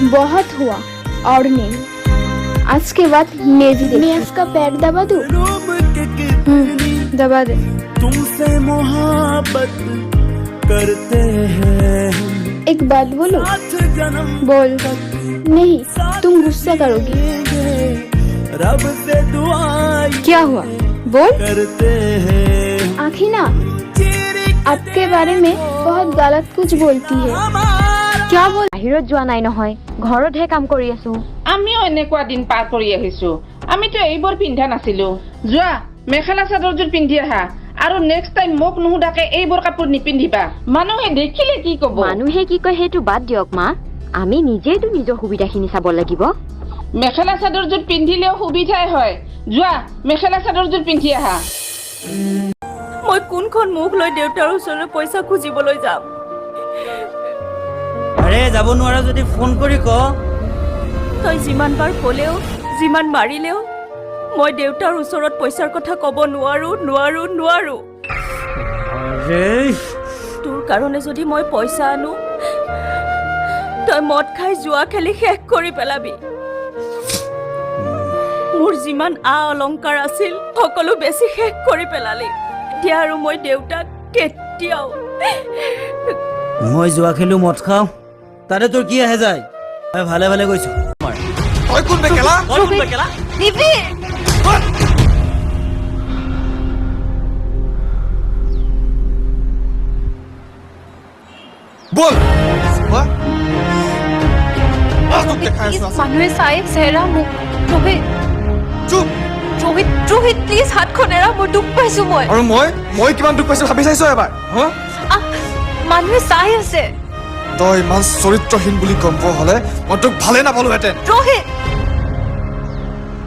बहुत हुआ और नहीं, आज के बाद मेरी मैं इसका पैर दबा दूं? दबा दे। तुमसे मोहब्बत करते हैं, एक बात बोलो? जन्म बोल। नहीं, तुम गुस्सा करोगी। रब से दुआ क्या हुआ? बोल। करते हैं, आखिर ना आपके बारे में बहुत गलत कुछ बोलती है। क्या बोल? বাহিৰত যোৱা নাই নহয়, ঘৰতহে কাম কৰি আছো। আমিও এনেকুৱা দিন পাৰ কৰি আহিছো। আমিতো এইবোৰ পিন্ধা নাছিলো। যোৱা মেখেলা চাদৰযোৰ পিন্ধি আহা আৰু নেক্সট টাইম মোক নুসুধাকে এইবোৰ কাপোৰ নিপিন্ধিবা। মানুহে দেখিলে কি ক'ব? মানুহে কি কয় সেইটো বাদ দিয়ক মা, আমি নিজেইতো নিজৰ সুবিধাখিনি চাব লাগিব। মেখেলা চাদৰযোৰ পিন্ধিলেও সুবিধাই হয়। যোৱা মেখেলা চাদৰযোৰ পিন্ধি আহা। মই কোনখন মুখ লৈ দেউতাৰ ওচৰলৈ পইচা খুজিবলৈ যাম? আৰে যাব নোৱাৰা যদি ফোন কৰি ক। তই যিমান বাৰ ক'লেও যিমান মাৰিলেও মই দেউতাৰ ওচৰত পইচাৰ কথা ক'ব নোৱাৰো নোৱাৰো নোৱাৰো। আৰে তোৰ কাৰণে যদি মই পইচা আনো, তই মদ খাই জুৱা খেলি শেষ কৰি পেলাবি। মোৰ যিমান অলংকাৰ আছিল সকলো বেছি শেষ কৰি পেলালি। এতিয়া আৰু মই দেউতাক কেতিয়াও মই যোৱা খেলো মদ খাওঁ, তাতে তোৰ কি আহে যায়? মই ভালে ভালে গৈছো। তই কোন বেকেলা? বল মানুহে চাই চেহেৰা মোক। ৰোহিত চুপ। ৰোহিত ৰোহিত প্লিজ হাতখন এৰা, মই দুখ পাইছো। আৰু মই কিমান দুখ পাইছো ভাবি চাইছ এবাৰ? মানুহে চাই আছে। তই ইমান চৰিত্ৰহীন বুলি গম পোৱা হলে মই তোক ভালে নাপালোহেঁতেন। ৰোহিত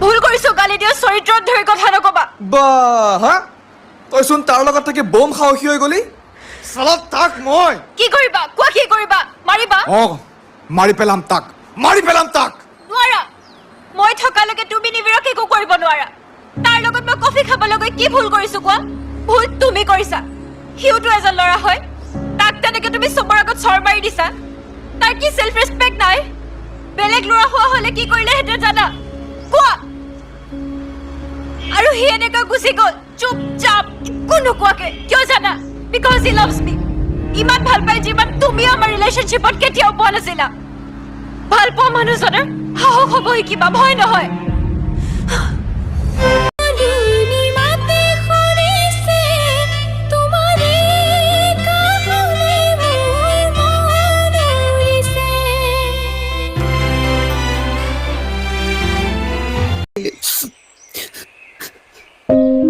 ভুল কৰিছো, গালি দিয়া চৰিত্ৰত ধৰি কথা নকবা। হা তইচোন তাৰ লগত থাকি বম সাহসী হৈ গলি। চালা তাক মই কি কৰিবা কোৱা? কি কৰিবা? মাৰিবা? মাৰি পেলাম তাক, মাৰি পেলাম তাক। নোৱাৰা, মই থকালৈকে তুমি নিবিৰক একো কৰিব নোৱাৰা। তাৰ লগত মই কফি খাবলৈ গৈ কি ভুল কৰিছো কোৱা? ভুল তুমি কৰিছা। সিওতো এজন ল'ৰা হয়, তাক তেনেকে তুমি চবৰ আগত চৰ মাৰি দিছা। তাৰ কি চেল্ফ ৰেচপেক্ট নাই? বেলেগ ল'ৰা হোৱা হলে কি কৰিলেহেঁতেন জানা কোৱা? আৰু সি এনেকৈ গুচি গ'ল চুপচাপ একো নোকোৱাকে। কিয় জানা? বিকজ হি লাভছ মি। ইমান ভাল পাই যিমান তুমি আমাৰ ৰিলেশ্যনশ্বিপত কেতিয়াও পোৱা নাছিলা। ভাল পোৱা মানুহজনৰ সাহস হ'ব শিকিবা, ভয় নহয়।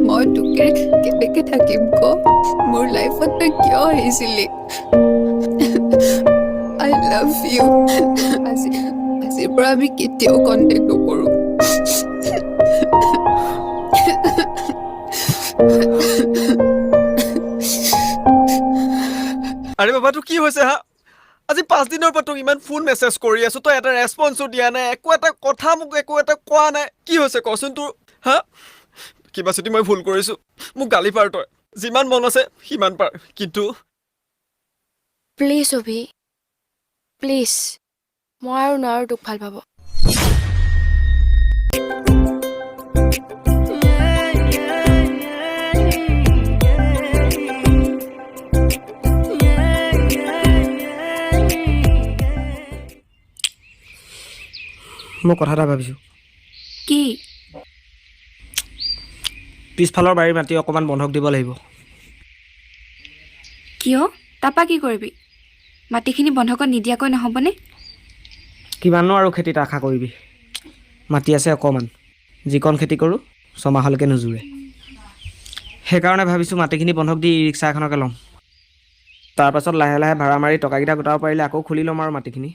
মই তোকে কেনেকে থাকিম ক? মোৰ লাইফত তই কিয় আহিছিলি? I love you. আজিৰ পৰা আমি কেতিয়াও কণ্টেক্ট নকৰো। আৰে বাবা তোৰ কি হৈছে হা? আজি 5 দিনৰ পৰা তোক ইমান ফোন মেছেজ কৰি আছো, তই এটা ৰেছপন্সো দিয়া নাই, একো এটা কথা মোক একো এটা কোৱা নাই। কি হৈছে কচোন তোৰ? হা কিবা যদি মই ভুল কৰিছো মোক গালি পাৰ, তই যিমান মন আছে সিমান পাৰ, কিন্তু প্লিজ অভি, প্লিজ, মই আৰু নোৱাৰো তোক ভাল পাব। মই কথা এটা ভাবিছোঁ। কি? পিছফালৰ বাৰীৰ মাটি অকণমান বন্ধক দিব লাগিব। কিয়? তাৰপৰা কি কৰিবি? মাটিখিনি বন্ধকত নিদিয়াকৈ নহ'বনে? কিমাননো আৰু খেতিত আশা কৰিবি? মাটি আছে অকণমান, যিকণ খেতি কৰোঁ ছমাহলৈকে নোজোৰে। সেইকাৰণে ভাবিছোঁ মাটিখিনি বন্ধক দি ৰিক্সা এখনকে ল'ম। তাৰপাছত লাহে লাহে ভাড়া মাৰি টকাকেইটা গোটাব পাৰিলে আকৌ খুলি ল'ম আৰু মাটিখিনি।